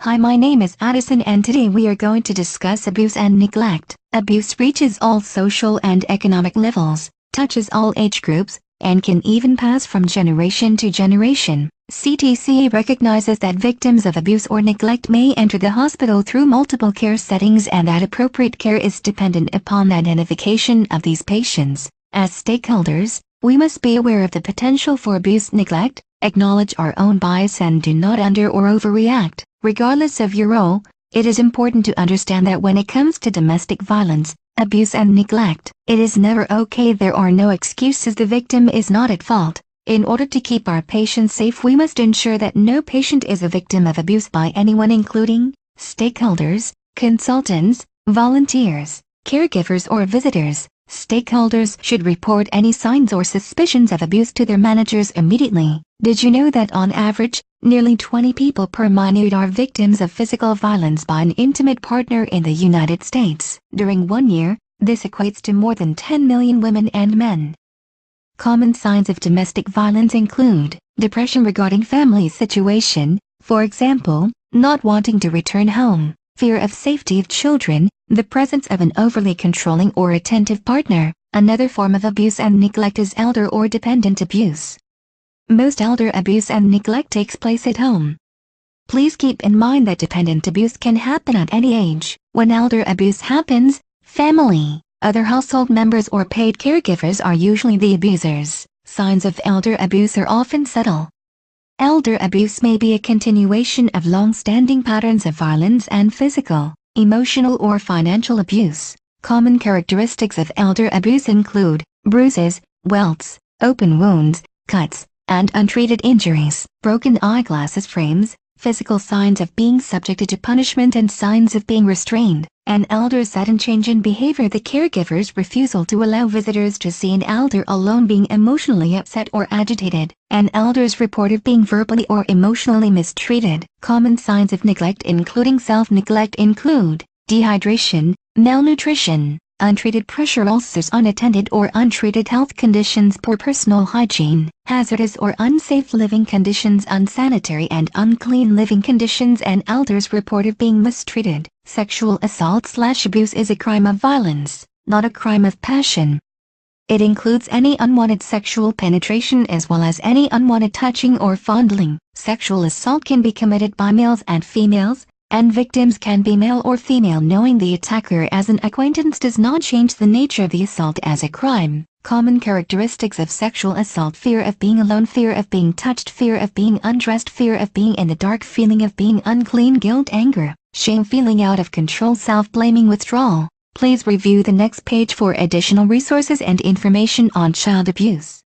Hi, my name is Addison and today we are going to discuss abuse and neglect. Abuse reaches all social and economic levels, touches all age groups, and can even pass from generation to generation. CTCA recognizes that victims of abuse or neglect may enter the hospital through multiple care settings and that appropriate care is dependent upon the identification of these patients. As stakeholders, we must be aware of the potential for abuse neglect, acknowledge our own bias and do not under or overreact. Regardless of your role, it is important to understand that when it comes to domestic violence, abuse and neglect, it is never okay. There are no excuses. The victim is not at fault. In order to keep our patients safe, we must ensure that no patient is a victim of abuse by anyone, including stakeholders, consultants, volunteers, caregivers or visitors. Stakeholders should report any signs or suspicions of abuse to their managers immediately. Did you know that on average, nearly 20 people per minute are victims of physical violence by an intimate partner in the United States? During 1 year, this equates to more than 10 million women and men. Common signs of domestic violence include depression regarding family situation, for example, not wanting to return home, fear of safety of children, the presence of an overly controlling or attentive partner. Another form of abuse and neglect is elder or dependent abuse. Most elder abuse and neglect takes place at home. Please keep in mind that dependent abuse can happen at any age. When elder abuse happens, family, other household members or paid caregivers are usually the abusers. Signs of elder abuse are often subtle. Elder abuse may be a continuation of long-standing patterns of violence and physical, emotional or financial abuse. Common characteristics of elder abuse include bruises, welts, open wounds, cuts, and untreated injuries, broken eyeglasses frames, physical signs of being subjected to punishment and signs of being restrained. An elder's sudden change in behavior. The caregiver's refusal to allow visitors to see an elder alone, being emotionally upset or agitated. An elder's report of being verbally or emotionally mistreated. Common signs of neglect including self-neglect include dehydration, malnutrition, untreated pressure ulcers, unattended or untreated health conditions, poor personal hygiene, hazardous or unsafe living conditions, unsanitary and unclean living conditions. An elder's report of being mistreated. Sexual assault/abuse is a crime of violence, not a crime of passion. It includes any unwanted sexual penetration as well as any unwanted touching or fondling. Sexual assault can be committed by males and females, and victims can be male or female. Knowing the attacker as an acquaintance does not change the nature of the assault as a crime. Common characteristics of sexual assault: fear of being alone, fear of being touched, fear of being undressed, fear of being in the dark, feeling of being unclean, guilt, anger, shame, feeling out of control, self-blaming, withdrawal. Please review the next page for additional resources and information on child abuse.